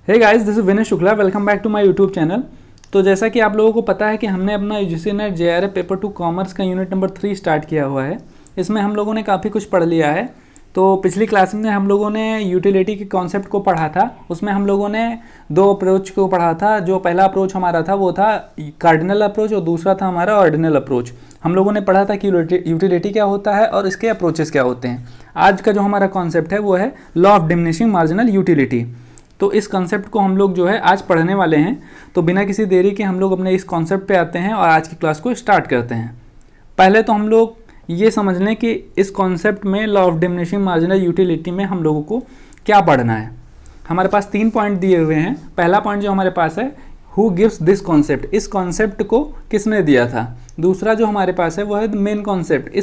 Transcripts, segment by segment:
Hey guys, this is Vinay Shukla. Welcome back to my YouTube channel. तो जैसा कि आप लोगों को पता है कि हमने अपना UGC net JRF paper 2 commerce का यूनिट नंबर 3 स्टार्ट किया हुआ है। इसमें हम लोगों ने काफ़ी कुछ पढ़ लिया है। तो पिछली क्लास में हम लोगों ने यूटिलिटी के कॉन्सेप्ट को पढ़ा था। उसमें हम लोगों ने दो अप्रोच को पढ़ा था। जो पहला अप्रोच हमारा था वो था कार्डिनल अप्रोच और दूसरा था हमारा ऑर्डिनल अप्रोच। हम लोगों ने पढ़ा था कि यूटिलिटी क्या होता है और इसके अप्रोचेस क्या होते हैं। आज का जो हमारा कॉन्सेप्ट है वो है law of diminishing marginal utility. तो इस कॉन्सेप्ट को हम लोग जो है आज पढ़ने वाले हैं। तो बिना किसी देरी के हम लोग अपने इस कॉन्सेप्ट पे आते हैं और आज की क्लास को स्टार्ट करते हैं। पहले तो हम लोग ये समझ लें कि इस कॉन्सेप्ट में law of diminishing marginal utility में हम लोगों को क्या पढ़ना है। हमारे पास 3 पॉइंट दिए हुए हैं। पहला पॉइंट जो हमारे पास है, हु गिव्स दिस कॉन्सेप्ट, इस कॉन्सेप्ट को किसने दिया था। दूसरा जो हमारे पास है वो है मेन कॉन्सेप्ट,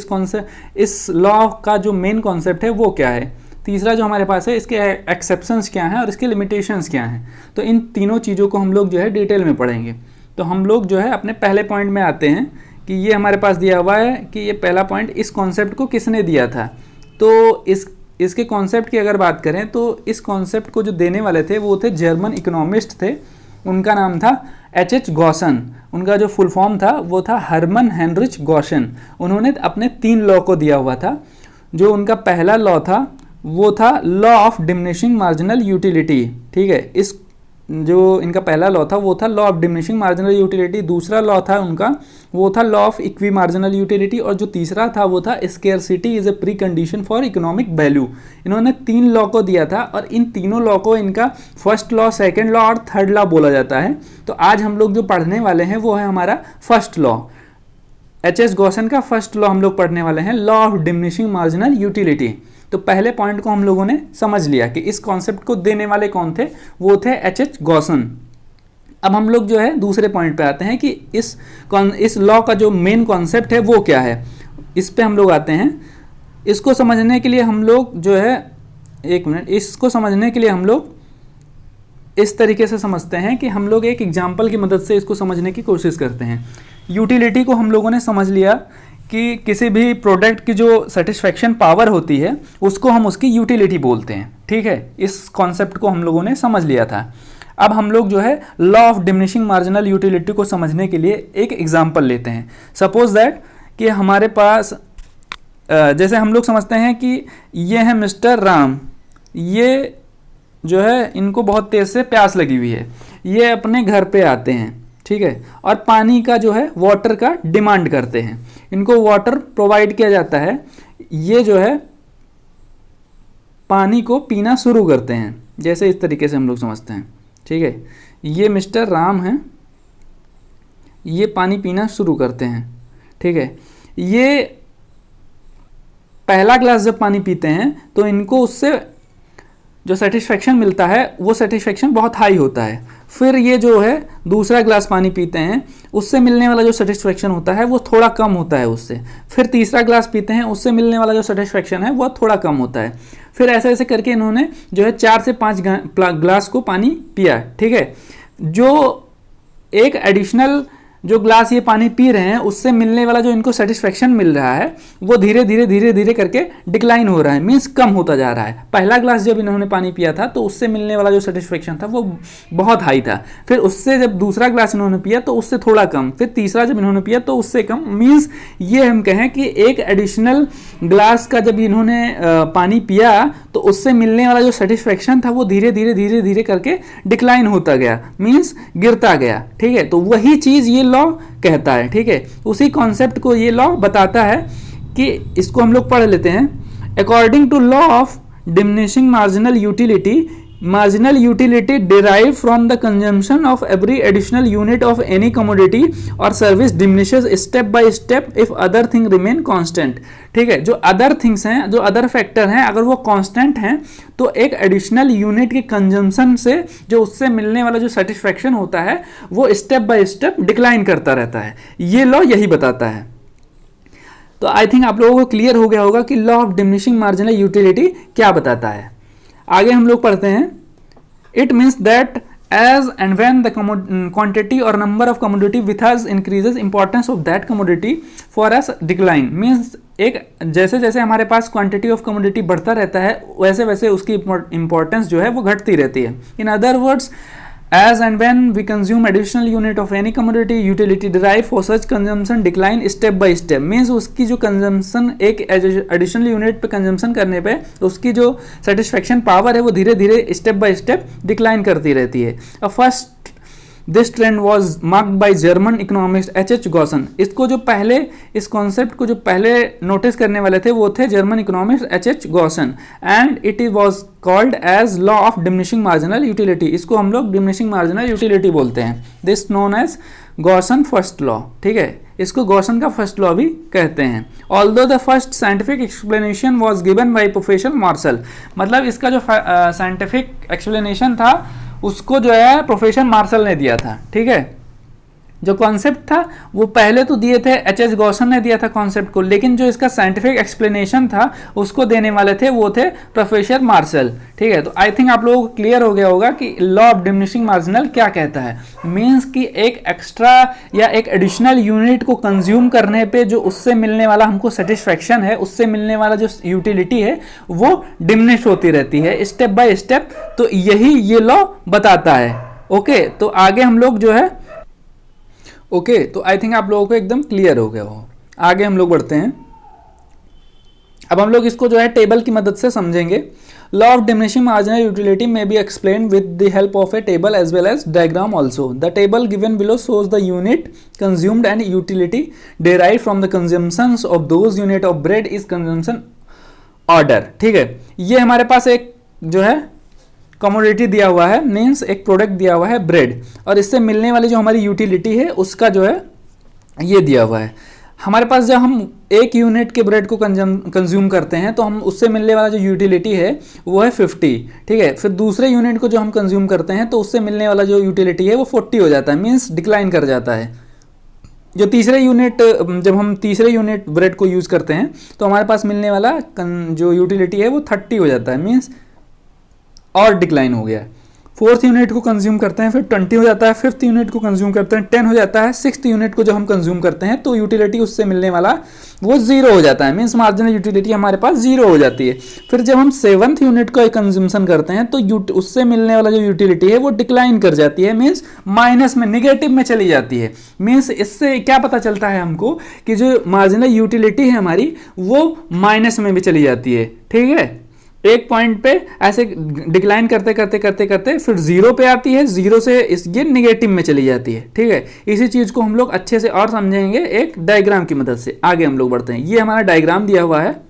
इस लॉ का जो मेन कॉन्सेप्ट है वो क्या है। तीसरा जो हमारे पास है, इसके एक्सेप्शंस क्या हैं और इसके लिमिटेशंस क्या हैं। तो इन तीनों चीज़ों को हम लोग जो है डिटेल में पढ़ेंगे। तो हम लोग जो है अपने पहले पॉइंट में आते हैं कि ये हमारे पास दिया हुआ है कि ये पहला पॉइंट, इस कॉन्सेप्ट को किसने दिया था। तो इसके कॉन्सेप्ट की अगर बात करें तो इस कॉन्सेप्ट को जो देने वाले थे वो थे जर्मन इकोनॉमिस्ट थे। उनका नाम था H.H. गॉसन। उनका जो फुल फॉर्म था वो था हर्मन हेनरिच गॉसन। उन्होंने अपने 3 लॉ को दिया हुआ था। जो उनका पहला लॉ था वो था law of diminishing marginal utility. ठीक है, इस जो इनका पहला लॉ था वो था law of diminishing marginal utility. दूसरा लॉ था उनका वो था law of equi marginal utility और जो तीसरा था वो था scarcity is a pre condition for economic value. इन्होंने 3 लॉ को दिया था और इन तीनों लॉ को इनका फर्स्ट लॉ, सेकेंड लॉ और थर्ड लॉ बोला जाता है। तो आज हम लोग जो पढ़ने वाले हैं वो है हमारा फर्स्ट लॉ। H.H. गॉसन का फर्स्ट लॉ हम लोग पढ़ने वाले हैं, law of diminishing marginal utility. तो पहले पॉइंट को हम लोगों ने समझ लिया कि इस कॉन्सेप्ट को देने वाले कौन थे, वो थे H.H. गॉसन। अब हम लोग जो है दूसरे पॉइंट पे आते हैं कि इस लॉ का जो मेन कॉन्सेप्ट है वो क्या है। इस पे हम लोग आते हैं। इसको समझने के लिए हम लोग जो है, एक मिनट, इसको समझने के लिए हम लोग इस तरीके से समझते हैं कि हम लोग एक एग्जाम्पल की मदद से इसको समझने की कोशिश करते हैं। यूटिलिटी को हम लोगों ने समझ लिया कि किसी भी प्रोडक्ट की जो सेटिस्फेक्शन पावर होती है उसको हम उसकी यूटिलिटी बोलते हैं। ठीक है, इस कॉन्सेप्ट को हम लोगों ने समझ लिया था। अब हम लोग जो है law of diminishing marginal utility को समझने के लिए एक एग्जांपल लेते हैं। सपोज दैट कि हमारे पास जैसे हम लोग समझते हैं कि ये है मिस्टर राम, ये जो है इनको बहुत तेज़ से प्यास लगी हुई है। ये अपने घर पे आते हैं, ठीक है, और पानी का जो है वाटर का डिमांड करते हैं। इनको वाटर प्रोवाइड किया जाता है। ये जो है पानी को पीना शुरू करते हैं, जैसे इस तरीके से हम लोग समझते हैं। ठीक है, ये मिस्टर राम हैं, ये पानी पीना शुरू करते हैं। ठीक है, ये पहला ग्लास जब पानी पीते हैं तो इनको उससे जो सेटिस्फेक्शन मिलता है वो सेटिस्फेक्शन बहुत हाई होता है। फिर ये जो है दूसरा ग्लास पानी पीते हैं, उससे मिलने वाला जो सेटिस्फेक्शन होता है वो थोड़ा कम होता है उससे। फिर तीसरा ग्लास पीते हैं, उससे मिलने वाला जो सेटिस्फेक्शन है वो थोड़ा कम होता है। फिर ऐसे ऐसे करके इन्होंने जो है 4 से 5 ग्लास को पानी पिया। ठीक है, जो एक एडिशनल जो ग्लास ये पानी पी रहे हैं उससे मिलने वाला जो इनको सेटिस्फेक्शन मिल रहा है वो धीरे धीरे करके डिक्लाइन हो रहा है, मीन्स कम होता जा रहा है। पहला ग्लास जब इन्होंने पानी पिया था तो उससे मिलने वाला जो सेटिस्फेक्शन था वो बहुत हाई था। फिर उससे जब दूसरा ग्लास इन्होंने पिया तो उससे थोड़ा कम, फिर तीसरा जब इन्होंने पिया तो उससे कम। मीन्स ये हम कहें कि एक एडिशनल ग्लास का जब इन्होंने पानी पिया तो उससे मिलने वाला जो सेटिस्फेक्शन था वो धीरे धीरे करके डिक्लाइन होता गया, मीन्स गिरता गया। ठीक है, तो वही चीज़ ये लॉ कहता है। ठीक है, उसी कॉन्सेप्ट को ये लॉ बताता है कि इसको हम लोग पढ़ लेते हैं। According to law of diminishing marginal utility derived from the consumption of every additional unit of any commodity or service diminishes step by step if other thing remain constant। ठीक है, जो अदर थिंग्स हैं, जो other factor हैं, अगर वो constant हैं तो एक एडिशनल यूनिट के कंजम्पशन से जो उससे मिलने वाला जो सेटिस्फेक्शन होता है वो स्टेप बाय स्टेप डिक्लाइन करता रहता है। ये लॉ यही बताता है। तो आई थिंक आप लोगों को क्लियर हो गया होगा कि law of diminishing marginal utility क्या बताता है। आगे हम लोग पढ़ते हैं। It means that as and when the quantity or number of commodity with us increases, importance of that commodity for us decline. means एक जैसे जैसे हमारे पास क्वांटिटी ऑफ कमोडिटी बढ़ता रहता है वैसे वैसे उसकी इंपॉर्टेंस जो है वो घटती रहती है. In other words, as and when we consume additional unit of any commodity, utility derived for such consumption decline step by step. means उसकी जो कंजम्पशन एक एडिशनल यूनिट पे कंजम्पशन करने पे उसकी जो सेटिस्फेक्शन पावर है वो धीरे धीरे स्टेप बाय स्टेप डिक्लाइन करती रहती है. First this trend was marked by German economist H.H. Gaussian. इसको जो पहले इस कॉन्सेप्ट को जो पहले नोटिस करने वाले थे वो थे German economist H.H. Gossen, and it was called as law of diminishing marginal utility. इसको हम लोग डिमिनिशिंग मार्जिनल यूटिलिटी बोलते हैं. This known as Gossen first law. ठीक है, इसको गॉसन का फर्स्ट लॉ भी कहते हैं. Although the first scientific explanation was given by professor Marshall. मतलब इसका जो साइंटिफिक एक्सप्लेनेशन था उसको जो है प्रोफेसर मार्शल ने दिया था. ठीक है, जो कॉन्सेप्ट था वो पहले तो दिए थे H.H. गॉसन ने दिया था कॉन्सेप्ट को, लेकिन जो इसका साइंटिफिक एक्सप्लेनेशन था उसको देने वाले थे वो थे प्रोफेसर मार्शल. ठीक है, तो आई थिंक आप लोगों को क्लियर हो गया होगा कि लॉ ऑफ डिमिनिशिंग मार्जिनल क्या कहता है. मींस कि एक एक्स्ट्रा या एक एडिशनल यूनिट को कंज्यूम करने पे जो उससे मिलने वाला हमको सेटिस्फैक्शन है, उससे मिलने वाला जो यूटिलिटी है वो डिमिनिश होती रहती है स्टेप बाय स्टेप. तो यही ये लॉ बताता है. ओके, तो आगे हम लोग जो है ओके, तो आई थिंक आप लोगों को एकदम क्लियर हो गया हो. आगे हम लोग बढ़ते हैं. अब हम लोग इसको जो है टेबल की मदद से समझेंगे. Law of diminishing marginal utility may be explain with the help of a table as well as diagram also. The table given below shows the unit consumed and utility derived from the consumptions of those unit of bread is consumption order. ठीक है, ये हमारे पास एक जो है commodity दिया हुआ है, मीन्स एक प्रोडक्ट दिया हुआ है ब्रेड, और इससे मिलने वाली जो हमारी यूटिलिटी है उसका जो है ये दिया हुआ है. हमारे पास जब हम एक यूनिट के ब्रेड को कंज्यूम करते हैं तो हम उससे मिलने वाला जो यूटिलिटी है वो है 50. ठीक है, फिर दूसरे यूनिट को जो हम कंज्यूम करते हैं तो उससे मिलने वाला जो यूटिलिटी है वो 40 हो जाता है, मीन्स डिक्लाइन कर जाता है. जो तीसरे यूनिट, जब हम तीसरे यूनिट ब्रेड को यूज़ करते हैं तो हमारे पास मिलने वाला जो यूटिलिटी है वो 30 हो जाता है, मीन्स और डिक्लाइन हो गया. फोर्थ यूनिट को कंज्यूम करते हैं फिर 20 हो जाता है. फिफ्थ यूनिट को कंज्यूम करते हैं 10 हो जाता है. सिक्स्थ यूनिट को जब हम कंज्यूम करते हैं तो यूटिलिटी उससे मिलने वाला वो 0 हो जाता है, मीन्स मार्जिनल यूटिलिटी हमारे पास 0 हो जाती है. फिर जब हम सेवंथ यूनिट को कंज्यूमशन करते हैं तो उससे मिलने वाला जो यूटिलिटी है वो डिक्लाइन कर जाती है, मीन्स माइनस में, निगेटिव में चली जाती है. मीन्स इससे क्या पता चलता है हमको कि जो मार्जिनल यूटिलिटी है हमारी वो माइनस में भी चली जाती है. ठीक है, एक पॉइंट पे ऐसे डिक्लाइन करते करते करते करते फिर 0 पे आती है, 0 से ये निगेटिव में चली जाती है. ठीक है, इसी चीज को हम लोग अच्छे से और समझेंगे एक डायग्राम की मदद से. आगे हम लोग बढ़ते हैं. ये हमारा डायग्राम दिया हुआ है.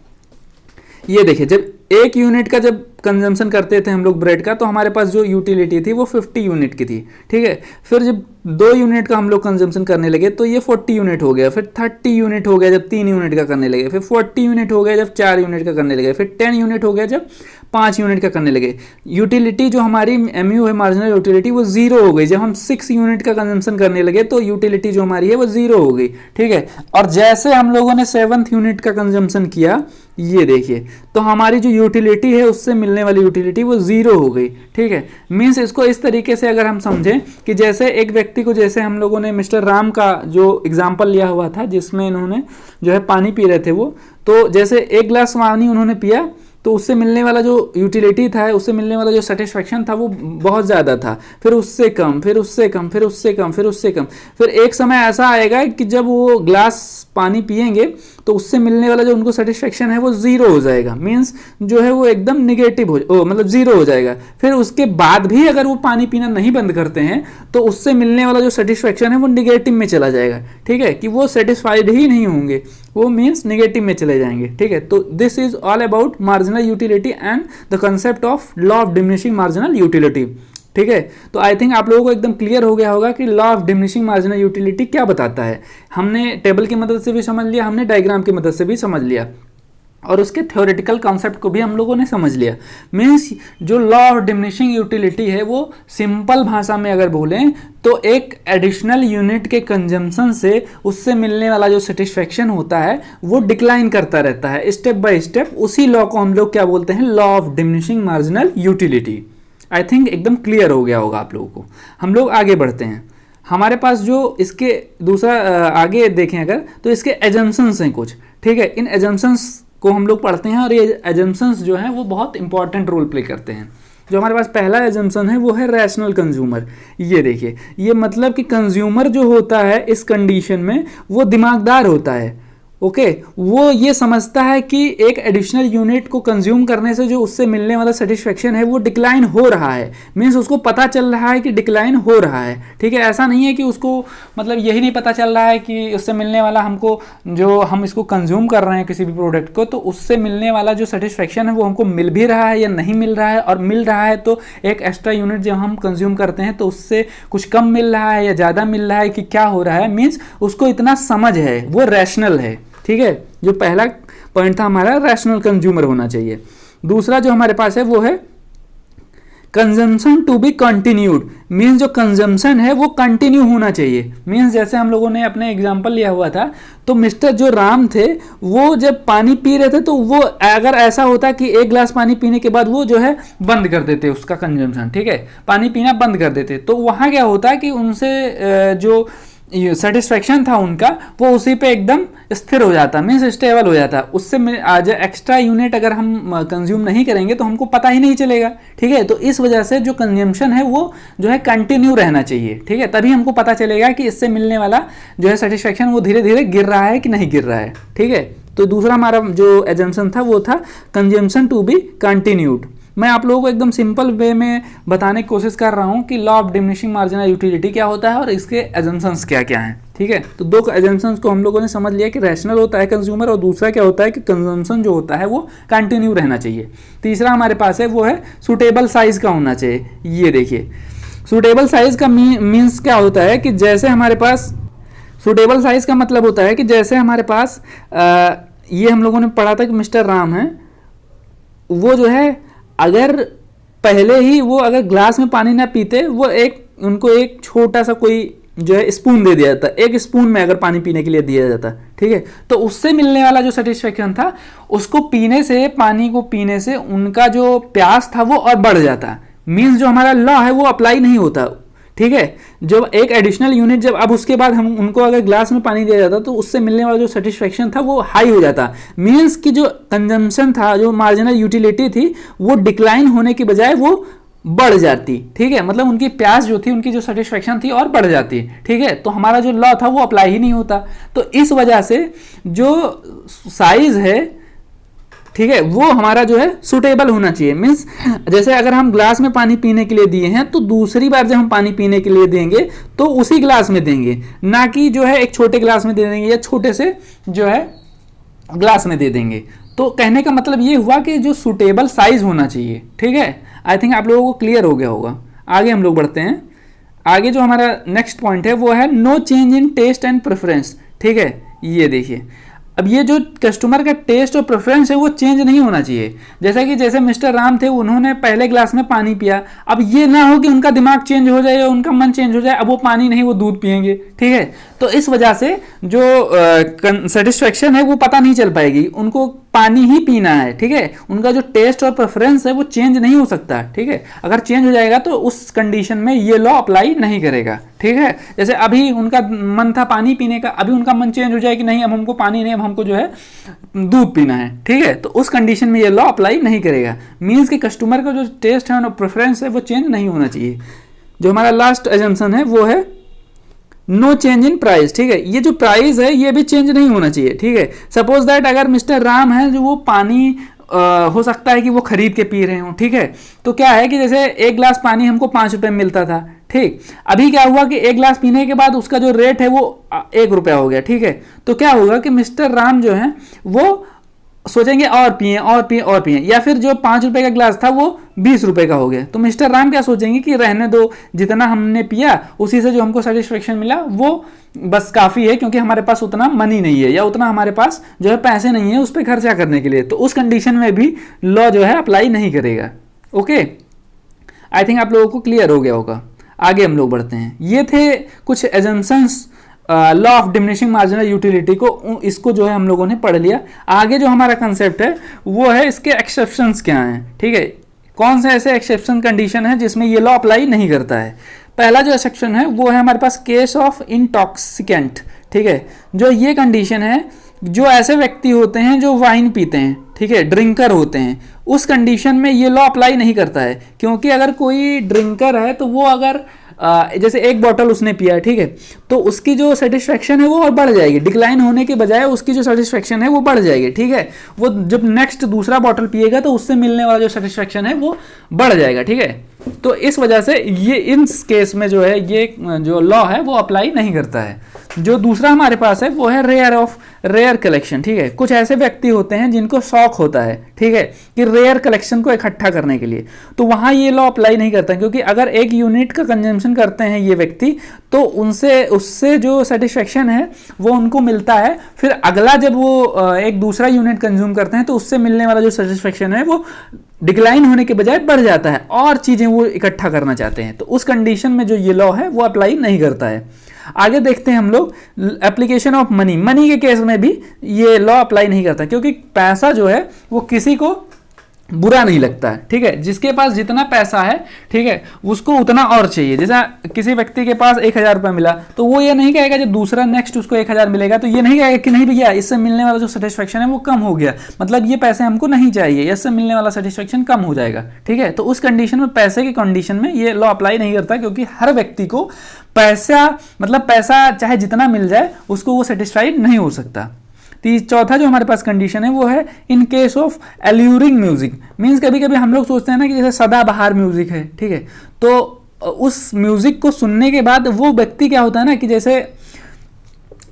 ये देखिए, जब एक यूनिट का जब कंजम्पशन करते थे हम लोग ब्रेड का तो हमारे पास जो यूटिलिटी थी वो 50 यूनिट की थी. ठीक है, फिर जब 2 यूनिट का हम लोग कंजम्पशन करने लगे तो ये 40 यूनिट हो गया. फिर 30 यूनिट हो गया जब 3 यूनिट का करने लगे. फिर 40 यूनिट हो गया जब 4 यूनिट का करने लगे. फिर 10 यूनिट हो गया जब 5 यूनिट का करने लगे. यूटिलिटी जो हमारी MU है, मार्जिनल यूटिलिटी, वो 0 हो गई. जब हम 6 यूनिट का कंजम्पशन करने लगे तो यूटिलिटी जो हमारी है वो 0 हो गई. ठीक है, और जैसे हम लोगों ने 7th यूनिट का कंजम्पशन किया, ये देखिए, तो हमारी जो यूटिलिटी है उससे मिलने वाली यूटिलिटी वो 0 हो गई. ठीक है, मीन्स इसको इस तरीके से अगर हम समझें कि जैसे एक व्यक्ति को, जैसे हम लोगों ने मिस्टर राम का जो एग्जाम्पल लिया हुआ था जिसमें इन्होंने जो है पानी पी रहे थे वो, तो जैसे 1 गिलास पानी उन्होंने पिया तो उससे मिलने वाला जो यूटिलिटी था, उससे मिलने वाला जो सेटिस्फेक्शन था वो बहुत ज़्यादा था. फिर उससे कम, फिर उससे कम, फिर उससे कम, फिर उससे कम. फिर एक समय ऐसा आएगा कि जब वो ग्लास पानी पिएंगे तो उससे मिलने वाला जो उनको सेटिस्फेक्शन है वो 0 हो जाएगा, मीन्स जो है वो एकदम निगेटिव हो मतलब 0 हो जाएगा. फिर उसके बाद भी अगर वो पानी पीना नहीं बंद करते हैं तो उससे मिलने वाला जो सेटिस्फेक्शन है वो निगेटिव में चला जाएगा. ठीक है, कि वो सेटिस्फाइड ही नहीं होंगे, वो मीन्स निगेटिव में चले जाएंगे. ठीक है, तो this is all about marginal utility and the concept of law of diminishing marginal utility. ठीक है, तो आई थिंक आप लोगों को एकदम क्लियर हो गया होगा कि law of diminishing marginal utility क्या बताता है. हमने टेबल की मदद से भी समझ लिया, हमने डायग्राम की मदद से भी समझ लिया, और उसके थ्योरेटिकल कॉन्सेप्ट को भी हम लोगों ने समझ लिया. मीन्स जो लॉ ऑफ डिमिनिशिंग यूटिलिटी है वो सिंपल भाषा में अगर बोलें तो एक एडिशनल यूनिट के कंजम्पशन से उससे मिलने वाला जो सेटिस्फेक्शन होता है वो डिक्लाइन करता रहता है स्टेप बाय स्टेप. उसी लॉ को हम लोग क्या बोलते हैं, law of diminishing marginal utility. I think एकदम क्लियर हो गया होगा आप लोगों को। हम लोग आगे बढ़ते हैं। हमारे पास जो इसके दूसरा आगे देखें अगर, तो इसके एजम्पशंस हैं कुछ, ठीक है। इन एजम्पशंस को हम लोग पढ़ते हैं और ये एजम्पशंस जो हैं वो बहुत इंपॉर्टेंट रोल प्ले करते हैं। जो हमारे पास पहला एजम्पशन है वो है रैशनल कंज्यूमर। ये देखिए, ये मतलब कि कंज्यूमर जो होता है इस कंडीशन में वो दिमागदार होता है, ओके। वो ये समझता है कि एक एडिशनल यूनिट को कंज्यूम करने से जो उससे मिलने वाला सेटिस्फेक्शन है वो डिक्लाइन हो रहा है। मीन्स उसको पता चल रहा है कि डिक्लाइन हो रहा है, ठीक है। ऐसा नहीं है कि उसको मतलब यही नहीं पता चल रहा है कि उससे मिलने वाला हमको, जो हम इसको कंज्यूम कर रहे हैं किसी भी प्रोडक्ट को, तो उससे मिलने वाला जो सेटिस्फेक्शन है वो हमको मिल भी रहा है या नहीं मिल रहा है, और मिल रहा है तो एक एक्स्ट्रा यूनिट जब हम कंज्यूम करते हैं तो उससे कुछ कम मिल रहा है या ज़्यादा मिल रहा है कि क्या हो रहा है। मीन्स उसको इतना समझ है, वो रैशनल है, ठीक है। जो पहला पॉइंट था हमारा, रैशनल कंज्यूमर होना चाहिए। दूसरा जो हमारे पास है वो है consumption to be continued. Means जो कंजम्पशन है वो कंटिन्यू होना चाहिए। मीन्स जैसे हम लोगों ने अपने एग्जांपल लिया हुआ था, तो मिस्टर जो राम थे वो जब पानी पी रहे थे तो वो अगर ऐसा होता कि एक गिलास पानी पीने के बाद वो जो है बंद कर देते उसका कंजम्पशन, ठीक है, पानी पीना बंद कर देते, तो वहाँ क्या होता है कि उनसे जो सेटिस्फेक्शन था उनका वो उसी पे एकदम स्थिर हो जाता, मीन्स स्टेबल हो जाता। उससे आज एक्स्ट्रा यूनिट अगर हम कंज्यूम नहीं करेंगे तो हमको पता ही नहीं चलेगा, ठीक है। तो इस वजह से जो कंजम्पशन है वो जो है कंटिन्यू रहना चाहिए, ठीक है। तभी हमको पता चलेगा कि इससे मिलने वाला जो है सेटिस्फेक्शन वो धीरे धीरे गिर रहा है कि नहीं गिर रहा है, ठीक है। तो दूसरा हमारा जो एजम्पशन था वो था कंजम्पशन टू बी कंटिन्यूड। मैं आप लोगों को एकदम सिंपल वे में बताने की कोशिश कर रहा हूँ कि law of diminishing marginal utility क्या होता है और इसके एजम्पशंस क्या क्या हैं, ठीक है। तो दो एजम्पशंस को हम लोगों ने समझ लिया कि रैशनल होता है कंज्यूमर, और दूसरा क्या होता है कि कंजम्पशन जो होता है वो कंटिन्यू रहना चाहिए। तीसरा हमारे पास है वो है सुटेबल साइज का होना चाहिए। ये देखिए, सुटेबल साइज का मीन्स क्या होता है कि जैसे हमारे पास, सुटेबल साइज का मतलब होता है कि जैसे हमारे पास ये हम लोगों ने पढ़ा था कि मिस्टर राम है, वो जो है अगर पहले ही वो अगर ग्लास में पानी ना पीते, वो उनको एक छोटा सा कोई जो है स्पून दे दिया जाता, एक स्पून में अगर पानी पीने के लिए दिया जाता, ठीक है, तो उससे मिलने वाला जो सेटिस्फेक्शन था उसको पीने से, पानी को पीने से उनका जो प्यास था वो और बढ़ जाता। मीन्स जो हमारा लॉ है वो अप्लाई नहीं होता, ठीक है। जब एक एडिशनल यूनिट जब अब उसके बाद हम उनको अगर ग्लास में पानी दिया जाता तो उससे मिलने वाला जो सेटिस्फेक्शन था वो हाई हो जाता। मीन्स कि जो कंजम्पशन था, जो मार्जिनल यूटिलिटी थी, वो डिक्लाइन होने की बजाय वो बढ़ जाती, ठीक है। मतलब उनकी प्यास जो थी, उनकी जो सेटिस्फेक्शन थी और बढ़ जाती, ठीक है। तो हमारा जो लॉ था वो अप्लाई ही नहीं होता। तो इस वजह से जो साइज है, ठीक है, वो हमारा जो है सुटेबल होना चाहिए। मीन्स जैसे अगर हम ग्लास में पानी पीने के लिए दिए हैं तो दूसरी बार जब हम पानी पीने के लिए देंगे तो उसी ग्लास में देंगे, ना कि जो है एक छोटे ग्लास में दे देंगे या छोटे से जो है ग्लास में दे देंगे। तो कहने का मतलब ये हुआ कि जो सुटेबल साइज होना चाहिए, ठीक है। आई थिंक आप लोगों को क्लियर हो गया होगा। आगे हम लोग बढ़ते हैं। आगे जो हमारा नेक्स्ट पॉइंट है वो है no change in taste and preference, ठीक है। ये देखिए, अब ये जो कस्टमर का टेस्ट और प्रेफरेंस है वो चेंज नहीं होना चाहिए। जैसे मिस्टर राम थे, उन्होंने पहले ग्लास में पानी पिया, अब ये ना हो कि उनका दिमाग चेंज हो जाए या उनका मन चेंज हो जाए, अब वो पानी नहीं वो दूध पिएंगे, ठीक है। तो इस वजह से जो सेटिस्फेक्शन है वो पता नहीं चल पाएगी, उनको पानी ही पीना है, ठीक है। उनका जो टेस्ट और प्रेफरेंस है वो चेंज नहीं हो सकता, ठीक है। अगर चेंज हो जाएगा तो उस कंडीशन में ये लॉ अप्लाई नहीं करेगा, ठीक है। जैसे अभी उनका मन था पानी पीने का, अभी उनका मन चेंज हो जाए कि नहीं अब हमको पानी नहीं, अब हमको जो है दूध पीना है, ठीक है। तो उस कंडीशन में ये लॉ अप्लाई नहीं करेगा। मीन्स कि कस्टमर का जो टेस्ट है और प्रेफरेंस है वो चेंज नहीं होना चाहिए। जो हमारा लास्ट एजम्पशन है वो है नो चेंज इन प्राइस, ठीक है। ये जो प्राइस है ये भी चेंज नहीं होना चाहिए, ठीक है। सपोज दैट अगर मिस्टर राम है जो वो पानी हो सकता है कि वो खरीद के पी रहे हो, ठीक है। तो क्या है कि जैसे एक गिलास पानी हमको 5 रुपए में मिलता था, ठीक। अभी क्या हुआ कि एक गिलास पीने के बाद उसका जो रेट है वो 1 रुपया हो गया, ठीक है। तो क्या होगा कि मिस्टर राम जो है वो सोचेंगे और पिए और पिए और पिए, या फिर जो 5 रुपए का ग्लास था वो 20 रुपए का हो गया। तो मिस्टर राम क्या सोचेंगे कि रहने दो, जितना हमने पिया उसी से जो हमको सेटिस्फेक्शन मिला वो बस काफ़ी है, क्योंकि हमारे पास उतना मनी नहीं है या उतना हमारे पास जो है पैसे नहीं है उस पर खर्चा करने के लिए। तो उस कंडीशन में भी लॉ जो है अप्लाई नहीं करेगा। ओके, आई थिंक आप लोगों को क्लियर हो गया होगा। आगे हम लोग बढ़ते हैं। ये थे कुछ assumptions law of diminishing marginal utility को, इसको जो है हम लोगों ने पढ़ लिया। आगे जो हमारा कंसेप्ट है वो है इसके एक्सेप्शंस क्या हैं, ठीक है। कौन से ऐसे एक्सेप्शन कंडीशन है जिसमें ये लॉ अप्लाई नहीं करता है। पहला जो सेक्शन है वो है हमारे पास केस ऑफ इंटॉक्सिकेंट, ठीक है। जो ये कंडीशन है, जो ऐसे व्यक्ति होते हैं जो वाइन पीते हैं, ठीक है, ड्रिंकर होते हैं, उस कंडीशन में ये लॉ अप्लाई नहीं करता है। क्योंकि अगर कोई ड्रिंकर है तो वो अगर जैसे एक बॉटल उसने पिया, ठीक है, तो उसकी जो सेटिस्फेक्शन है वो और बढ़ जाएगी, डिक्लाइन होने के बजाय उसकी जो सेटिस्फेक्शन है वो बढ़ जाएगी, ठीक है। वो जब नेक्स्ट दूसरा बॉटल पिएगा तो उससे मिलने वाला जो सेटिस्फेक्शन है वो बढ़ जाएगा, ठीक है। तो इस वजह से ये इस केस में जो है ये जो लॉ है वो अप्लाई नहीं करता है। जो दूसरा हमारे पास है वो है रेयर कलेक्शन, ठीक है। कुछ ऐसे व्यक्ति होते हैं जिनको शौक होता है, ठीक है, कि रेयर कलेक्शन को इकट्ठा करने के लिए, तो वहां ये लॉ अप्लाई नहीं करता, क्योंकि अगर 1 यूनिट का कंजम्पशन करते हैं ये व्यक्ति तो उससे जो सेटिस्फेक्शन है वो उनको मिलता है। फिर अगला जब वो एक दूसरा यूनिट कंज्यूम करते हैं तो उससे मिलने वाला जो सेटिस्फेक्शन है वो डिक्लाइन होने के बजाय बढ़ जाता है, और चीजें वो इकट्ठा करना चाहते हैं। तो उस कंडीशन में जो ये लॉ है वो अप्लाई नहीं करता है। आगे देखते हैं हम लोग एप्लीकेशन ऑफ मनी के केस में भी ये लॉ अप्लाई नहीं करता, क्योंकि पैसा जो है वो किसी को बुरा नहीं लगता है, ठीक है। जिसके पास जितना पैसा है, ठीक है, उसको उतना और चाहिए। जैसा किसी व्यक्ति के पास 1000 रुपये मिला तो वो ये नहीं कहेगा जब दूसरा नेक्स्ट उसको 1000 मिलेगा तो ये नहीं कहेगा कि नहीं भैया इससे मिलने वाला जो सेटिस्फेक्शन है वो कम हो गया, मतलब ये पैसे हमको नहीं चाहिए, इससे मिलने वाला सेटिस्फेक्शन कम हो जाएगा, ठीक है। तो उस कंडीशन में, पैसे की कंडीशन में ये लॉ अप्लाई नहीं करता, क्योंकि हर व्यक्ति को पैसा चाहे जितना मिल जाए उसको वो सेटिस्फाइड नहीं हो सकता। चौथा जो हमारे पास कंडीशन है वो है in case of alluring music. Means कभी कभी हम लोग सोचते हैं ना कि जैसे सदाबहार म्यूजिक है, ठीक है, तो उस म्यूजिक को सुनने के बाद वो व्यक्ति क्या होता है ना कि जैसे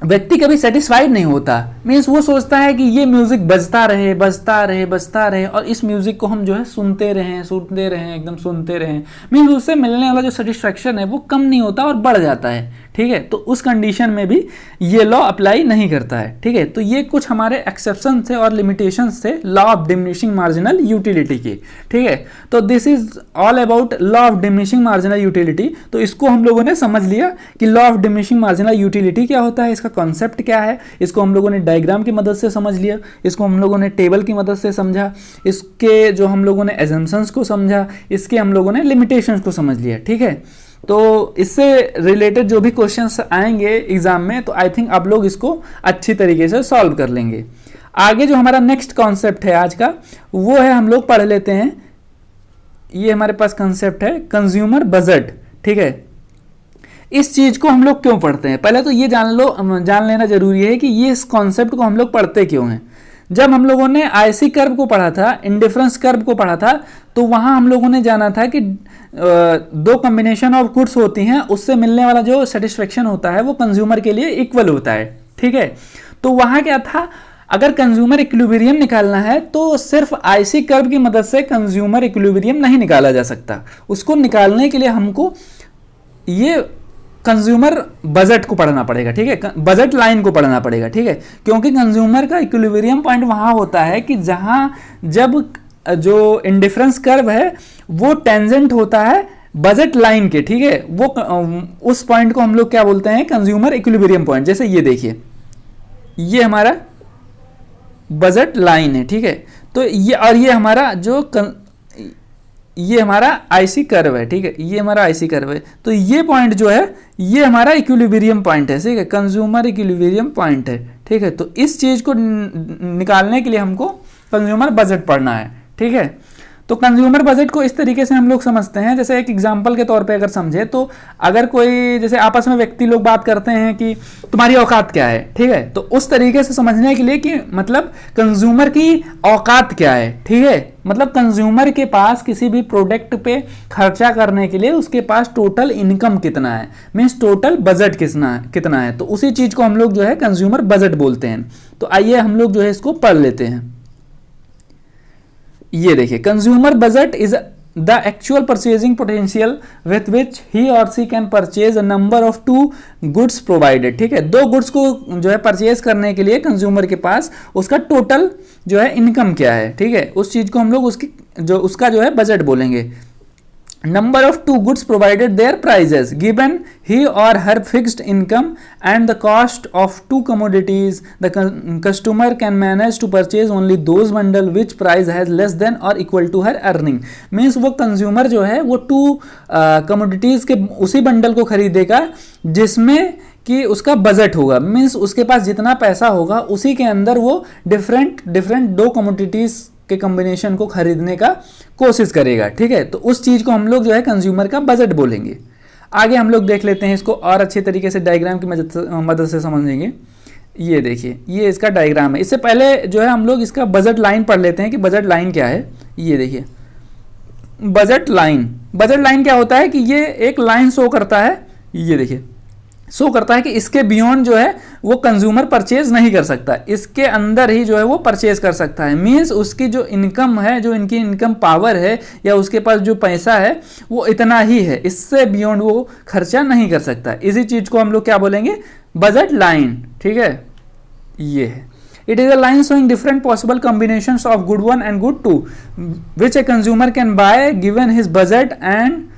व्यक्ति कभी सेटिस्फाइड नहीं होता। मीन्स वो सोचता है कि ये म्यूजिक बजता रहे और इस म्यूजिक को हम जो है सुनते रहें एकदम सुनते रहें। मीन्स उससे मिलने वाला जो सेटिस्फेक्शन है वो कम नहीं होता और बढ़ जाता है, ठीक है। तो उस कंडीशन में भी ये लॉ अप्लाई नहीं करता है, ठीक है। तो ये कुछ हमारे एक्सेप्शन थे और लिमिटेशंस थे law of diminishing marginal utility के, ठीक है। तो this is all about law of diminishing marginal utility. तो इसको हम लोगों ने समझ लिया कि law of diminishing marginal utility क्या होता है, इसका कॉन्सेप्ट क्या है, इसको हम लोगों ने डायग्राम की मदद से समझ लिया, इसको हम लोगों ने टेबल की मदद से समझा, इसके जो हम लोगों ने एजम्पशंस को समझा, इसके हम लोगों ने लिमिटेशंस को समझ लिया, ठीक है। तो इससे रिलेटेड जो भी क्वेश्चंस आएंगे एग्जाम में तो आई थिंक आप लोग इसको अच्छी तरीके से सॉल्व कर लेंगे। आगे जो हमारा नेक्स्ट कॉन्सेप्ट है आज का वो है, हम लोग पढ़ लेते हैं। ये हमारे पास कॉन्सेप्ट है कंज्यूमर बजट, ठीक है। इस चीज को हम लोग क्यों पढ़ते हैं, पहले तो ये जान लेना जरूरी है कि ये इस कॉन्सेप्ट को हम लोग पढ़ते क्यों हैं। जब हम लोगों ने आईसी कर्व को पढ़ा था, इंडिफरेंस कर्व को पढ़ा था, तो वहां हम लोगों ने जाना था कि 2 कॉम्बिनेशन ऑफ गुड्स होती हैं, उससे मिलने वाला जो सेटिस्फेक्शन होता है वो कंज्यूमर के लिए इक्वल होता है, ठीक है। तो वहां क्या था, अगर कंज्यूमर इक्विलिब्रियम निकालना है तो सिर्फ आईसी कर्व की मदद से कंज्यूमर इक्विलिब्रियम नहीं निकाला जा सकता। उसको निकालने के लिए हमको ये कंज्यूमर बजट को पढ़ना पड़ेगा, ठीक है, बजट लाइन को पढ़ना पड़ेगा, ठीक है। क्योंकि कंज्यूमर का इक्विलिब्रियम पॉइंट वहां होता है कि जहां जब जो इंडिफरेंस कर्व है वो टेंजेंट होता है बजट लाइन के, ठीक है, वो उस पॉइंट को हम लोग क्या बोलते हैं, कंज्यूमर इक्विलिब्रियम पॉइंट। जैसे ये देखिए, ये हमारा बजट लाइन है, ठीक है। तो ये हमारा ये हमारा आईसी कर्व है, ठीक है, ये हमारा आईसी कर्व है। तो ये पॉइंट जो है ये हमारा इक्विलिब्रियम पॉइंट है, ठीक है, कंज्यूमर इक्विलिब्रियम पॉइंट है, ठीक है। तो इस चीज को निकालने के लिए हमको कंज्यूमर बजट पढ़ना है, ठीक है। तो कंज्यूमर बजट को इस तरीके से हम लोग समझते हैं, जैसे एक एग्जांपल के तौर पे अगर समझे तो अगर कोई जैसे आपस में व्यक्ति लोग बात करते हैं कि तुम्हारी औकात क्या है, ठीक है, तो उस तरीके से समझने के लिए कि मतलब कंज्यूमर की औकात क्या है, ठीक है, मतलब कंज्यूमर के पास किसी भी प्रोडक्ट पे खर्चा करने के लिए उसके पास टोटल इनकम कितना है, मीन्स टोटल बजट कितना है। तो उसी चीज को हम लोग जो है कंज्यूमर बजट बोलते हैं। तो आइए हम लोग जो है इसको पढ़ लेते हैं। ये देखिए, consumer budget is the actual purchasing potential with which he or she can purchase a number of 2 goods provided, ठीक है। 2 गुड्स को जो है परचेज करने के लिए कंज्यूमर के पास उसका टोटल जो है इनकम क्या है, ठीक है, उस चीज को हम लोग उसका जो है बजट बोलेंगे। number of two goods provided their prices given he or her fixed income and the cost of two commodities the customer can manage to purchase only those bundle which price has less than or equal to her earning। Means वो consumer जो है वो to commodities के उसी bundle को खरीदेगा जिसमें कि उसका बजट होगा, मीन्स उसके पास जितना पैसा होगा उसी के अंदर वो डिफरेंट दो कमोडिटीज़ के कॉम्बिनेशन को खरीदने का कोशिश करेगा। ठीक है, तो उस चीज़ को हम लोग जो है कंज्यूमर का बजट बोलेंगे। आगे हम लोग देख लेते हैं इसको और अच्छे तरीके से डायग्राम की मदद से समझेंगे। ये देखिए, ये इसका डायग्राम है। इससे पहले जो है हम लोग इसका बजट लाइन पढ़ लेते हैं कि बजट लाइन क्या है। ये देखिए बजट लाइन क्या होता है कि ये एक लाइन शो करता है, ये देखिए शो करता है कि इसके बियॉन्ड जो है वो कंज्यूमर परचेज नहीं कर सकता, इसके अंदर ही जो है वो परचेज कर सकता है। मीन्स उसकी जो इनकम है, जो इनकी इनकम पावर है या उसके पास जो पैसा है वो इतना ही है, इससे बियॉन्ड वो खर्चा नहीं कर सकता। इसी चीज़ को हम लोग क्या बोलेंगे, बजट लाइन। ठीक है, ये है। It is a line showing different possible combinations of good one and good two, which a consumer can buy given his budget and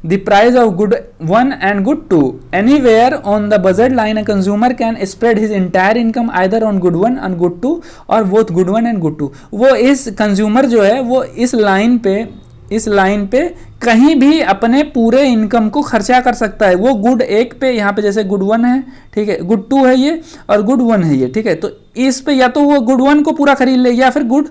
the price of good one and good two. Anywhere on the budget line, a consumer can spread his entire income either on good one and good two or both good one and good two. वो इस consumer जो है वो इस line पे कहीं भी अपने पूरे इनकम को खर्चा कर सकता है। वो गुड एक पे, यहाँ पे जैसे गुड वन है, ठीक है, गुड टू है ये और गुड वन है ये। ठीक है, तो इस पे या तो वो गुड वन को पूरा खरीद ले या फिर गुड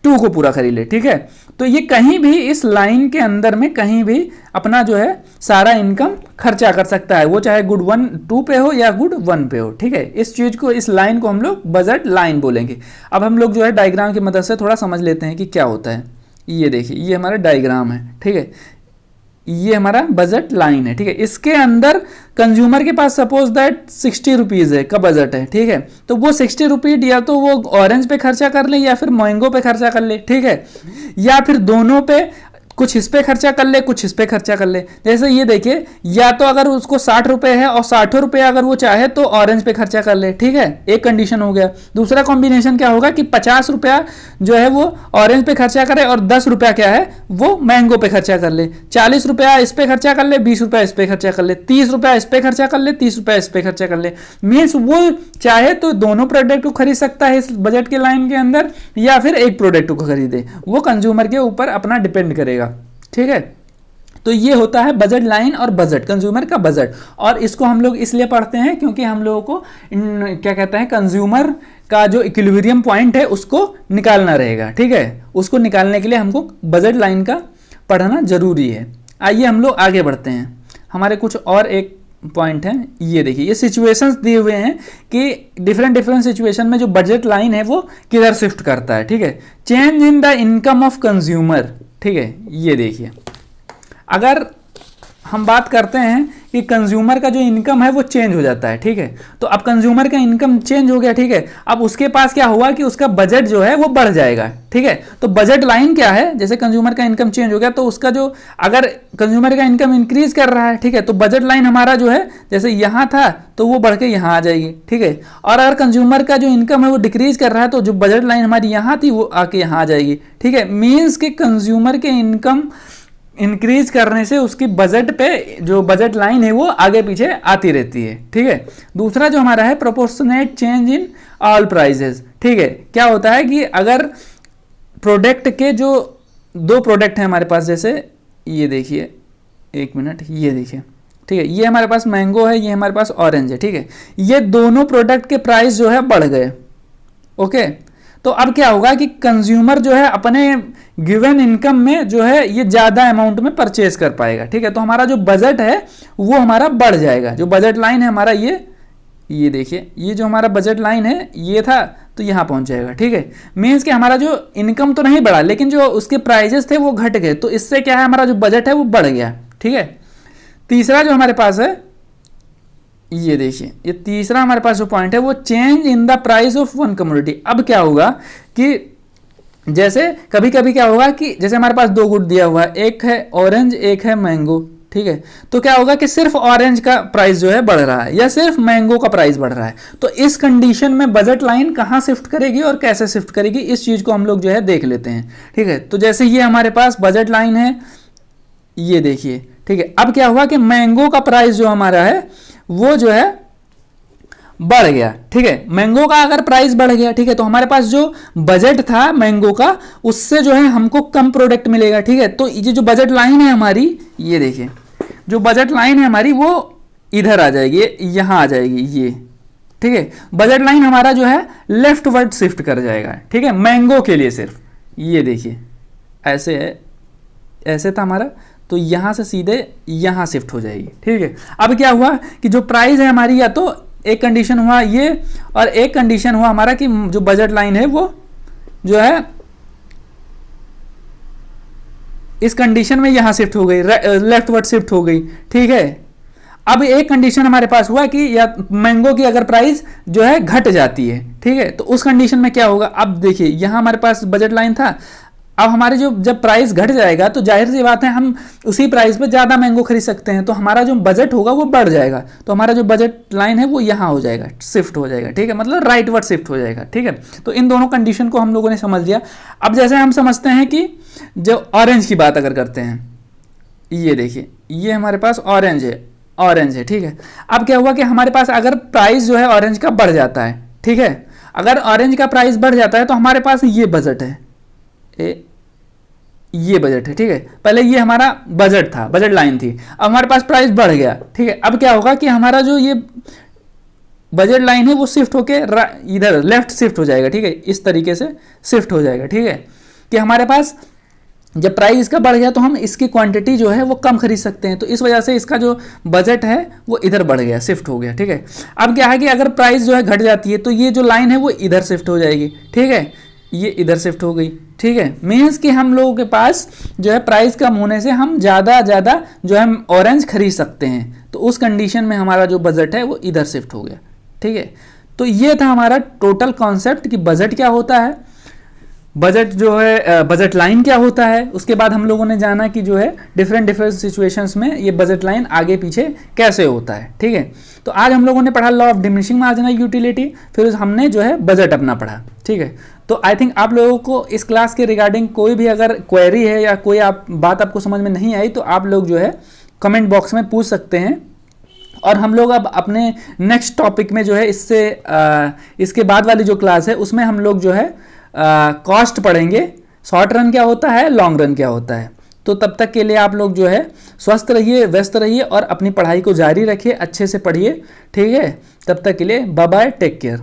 टू को पूरा खरीद ले। ठीक है, तो ये कहीं भी इस लाइन के अंदर में कहीं भी अपना जो है सारा इनकम खर्चा कर सकता है, वो चाहे गुड वन टू पे हो या गुड वन पे हो। ठीक है, इस चीज को, इस लाइन को हम लोग बजट लाइन बोलेंगे। अब हम लोग जो है डायग्राम की मदद से थोड़ा समझ लेते हैं कि क्या होता है। ये देखिए, ये हमारा डायग्राम है। ठीक है, ये हमारा बजट लाइन है। ठीक है, इसके अंदर कंज्यूमर के पास सपोज दैट 60 रुपीज़ है का बजट है। ठीक है, तो वो 60 रुपीज़ या तो वो ऑरेंज पे खर्चा कर ले या फिर मैंगो पे खर्चा कर ले। ठीक है, या फिर दोनों पे कुछ इस पे खर्चा कर ले, कुछ इस पे खर्चा कर ले। जैसे ये देखिए, या तो अगर उसको 60 रुपये है और 60 रुपये अगर वो चाहे तो ऑरेंज पे खर्चा कर ले। ठीक है, एक कंडीशन हो गया। दूसरा कॉम्बिनेशन क्या होगा कि 50 रुपया जो है वो ऑरेंज पे खर्चा करे और 10 रुपया क्या है वो मैंगो पे खर्चा कर ले। 40 रुपया इस पे खर्चा कर ले, 20 रुपया इस पे खर्चा कर ले, 30 रुपया इस पे खर्चा कर ले, 30 रुपया इस पे खर्चा कर ले। मीन्स वो चाहे तो दोनों प्रोडक्ट को खरीद सकता है इस बजट के लाइन के अंदर, या फिर एक प्रोडक्ट को खरीदे, वो कंज्यूमर के ऊपर अपना डिपेंड करेगा। ठीक है, तो ये होता है बजट लाइन और बजट, कंज्यूमर का बजट। और इसको हम लोग इसलिए पढ़ते हैं क्योंकि हम लोगों को क्या कहते हैं, कंज्यूमर का जो इक्विलिब्रियम पॉइंट है उसको निकालना रहेगा। ठीक है, उसको निकालने के लिए हमको बजट लाइन का पढ़ना जरूरी है। आइए हम लोग आगे बढ़ते हैं। हमारे कुछ और एक पॉइंट है। ये देखिए, ये सिचुएशंस दिए हुए हैं कि डिफरेंट सिचुएशन में जो बजट लाइन है वो किधर शिफ्ट करता है। ठीक है, change in the income of consumer. ठीक है, ये देखिए, अगर हम बात करते हैं कि कंज्यूमर का जो इनकम है वो चेंज हो जाता है। ठीक है, तो अब कंज्यूमर का इनकम चेंज हो गया। ठीक है, अब उसके पास क्या हुआ कि उसका बजट जो है वो बढ़ जाएगा। ठीक है, तो बजट लाइन क्या है, जैसे कंज्यूमर का इनकम चेंज हो गया तो उसका जो, अगर कंज्यूमर का इनकम इंक्रीज कर रहा है, ठीक है, तो बजट लाइन हमारा जो है जैसे यहाँ था तो वो बढ़ के यहाँ आ जाएगी। ठीक है, और अगर कंज्यूमर का जो इनकम है वो डिक्रीज कर रहा है तो जो बजट लाइन हमारी यहाँ थी वो आके यहाँ आ जाएगी। ठीक है, मीन्स के कंज्यूमर के इनकम इंक्रीज करने से उसकी बजट पे जो बजट लाइन है वो आगे पीछे आती रहती है। ठीक है, दूसरा जो हमारा है proportionate change in all prices. ठीक है, क्या होता है कि अगर प्रोडक्ट के जो दो प्रोडक्ट हैं हमारे पास, जैसे ये देखिए, एक मिनट, ये देखिए, ठीक है, ये हमारे पास मैंगो है, ये हमारे पास ऑरेंज है। ठीक है, ये दोनों प्रोडक्ट के प्राइस जो है बढ़ गए। ओके, तो अब क्या होगा कि कंज्यूमर जो है अपने गिवन इनकम में जो है ये ज़्यादा अमाउंट में परचेज कर पाएगा। ठीक है, तो हमारा जो बजट है वो हमारा बढ़ जाएगा। जो बजट लाइन है हमारा ये देखिए, ये जो हमारा बजट लाइन है ये था तो यहाँ पहुँच जाएगा। ठीक है, मीन्स कि हमारा जो इनकम तो नहीं बढ़ा लेकिन जो उसके प्राइजेस थे वो घट गए, तो इससे क्या है हमारा जो बजट है वो बढ़ गया। ठीक है, तीसरा जो हमारे पास है, ये देखिए, ये तीसरा हमारे पास जो पॉइंट है वो change in the price of one commodity. अब क्या होगा कि जैसे कभी कभी क्या होगा कि जैसे हमारे पास दो गुड दिया हुआ है, एक है ऑरेंज एक है मैंगो। ठीक है, तो क्या होगा कि सिर्फ ऑरेंज का प्राइस जो है बढ़ रहा है या सिर्फ मैंगो का प्राइस बढ़ रहा है, तो इस कंडीशन में बजट लाइन कहाँ शिफ्ट करेगी और कैसे शिफ्ट करेगी, इस चीज को हम लोग जो है देख लेते हैं। ठीक है, तो जैसे ये हमारे पास बजट लाइन है, ये देखिए, ठीक है। अब क्या हुआ कि मैंगो का प्राइस जो हमारा है वो जो है बढ़ गया, ठीक है। मैंगो का अगर प्राइस बढ़ गया, ठीक है, तो हमारे पास जो बजट था मैंगो का उससे जो है हमको कम प्रोडक्ट मिलेगा, ठीक है। तो ये जो बजट लाइन है हमारी, ये देखिए जो बजट लाइन है हमारी वो इधर आ जाएगी, यहाँ आ जाएगी ये, ठीक है। बजट लाइन हमारा जो है लेफ्ट वर्ड शिफ्ट कर जाएगा, ठीक है, मैंगो के लिए सिर्फ। ये देखिए ऐसे है, ऐसे था हमारा, तो यहाँ से सीधे यहाँ शिफ्ट हो जाएगी, ठीक है। अब क्या हुआ कि जो प्राइस है हमारी, या तो एक कंडीशन हुआ ये, और एक कंडीशन हुआ हमारा कि जो बजट लाइन है वो जो है इस कंडीशन में यहां शिफ्ट हो गई, लेफ्ट वर्ड शिफ्ट हो गई, ठीक है। अब एक कंडीशन हमारे पास हुआ कि या मैंगो की अगर प्राइस जो है घट जाती है, ठीक है, तो उस कंडीशन में क्या होगा। अब देखिए यहां हमारे पास बजट लाइन था, अब हमारे जो जब प्राइस घट जाएगा तो जाहिर सी बात है हम उसी प्राइस पे ज़्यादा मैंगो खरीद सकते हैं, तो हमारा जो बजट होगा वो बढ़ जाएगा, तो हमारा जो बजट लाइन है वो यहाँ हो जाएगा, शिफ्ट हो जाएगा, ठीक है, मतलब राइट वर्ड शिफ्ट हो जाएगा, ठीक है। तो इन दोनों कंडीशन को हम लोगों ने समझ लिया। अब जैसे हम समझते हैं कि जो ऑरेंज की बात अगर करते हैं, ये देखिए ये हमारे पास ऑरेंज है, ठीक है। अब क्या हुआ कि हमारे पास अगर प्राइस जो है ऑरेंज का बढ़ जाता है, ठीक है, अगर ऑरेंज का प्राइस बढ़ जाता है तो हमारे पास ये बजट है, ये बजट है, ठीक है। पहले ये हमारा बजट था, बजट लाइन थी, अब हमारे पास प्राइस बढ़ गया, ठीक है। अब क्या होगा कि हमारा जो ये बजट लाइन है वो शिफ्ट होके इधर लेफ्ट शिफ्ट हो जाएगा, ठीक है, इस तरीके से शिफ्ट हो जाएगा, ठीक है। कि हमारे पास जब प्राइस इसका बढ़ गया तो हम इसकी क्वांटिटी जो है वो कम खरीद सकते हैं, तो इस वजह से इसका जो बजट है वो इधर बढ़ गया, शिफ्ट हो गया, ठीक है। अब क्या है कि अगर प्राइस जो है घट जाती है तो ये जो लाइन है वो इधर शिफ्ट हो जाएगी, ठीक है, ये इधर शिफ्ट हो गई, ठीक है। मीन्स कि हम लोगों के पास जो है प्राइस कम होने से हम ज़्यादा जो है ऑरेंज खरीद सकते हैं, तो उस कंडीशन में हमारा जो बजट है वो इधर शिफ्ट हो गया, ठीक है। तो ये था हमारा टोटल कॉन्सेप्ट कि बजट क्या होता है, बजट जो है बजट लाइन क्या होता है। उसके बाद हम लोगों ने जाना कि जो है डिफरेंट सिचुएशंस में ये बजट लाइन आगे पीछे कैसे होता है, ठीक है। तो आज हम लोगों ने पढ़ा law of diminishing marginal utility, फिर हमने जो है बजट अपना पढ़ा, ठीक है। तो आई थिंक आप लोगों को इस क्लास के रिगार्डिंग कोई भी अगर क्वेरी है या कोई बात आपको समझ में नहीं आई तो आप लोग जो है कमेंट बॉक्स में पूछ सकते हैं, और हम लोग अब अपने नेक्स्ट टॉपिक में जो है इसके बाद वाली जो क्लास है उसमें हम लोग जो है कॉस्ट पढ़ेंगे, शॉर्ट रन क्या होता है, लॉन्ग रन क्या होता है। तो तब तक के लिए आप लोग जो है स्वस्थ रहिए, व्यस्त रहिए और अपनी पढ़ाई को जारी रखिए, अच्छे से पढ़िए, ठीक है। तब तक के लिए बाय बाय, टेक केयर।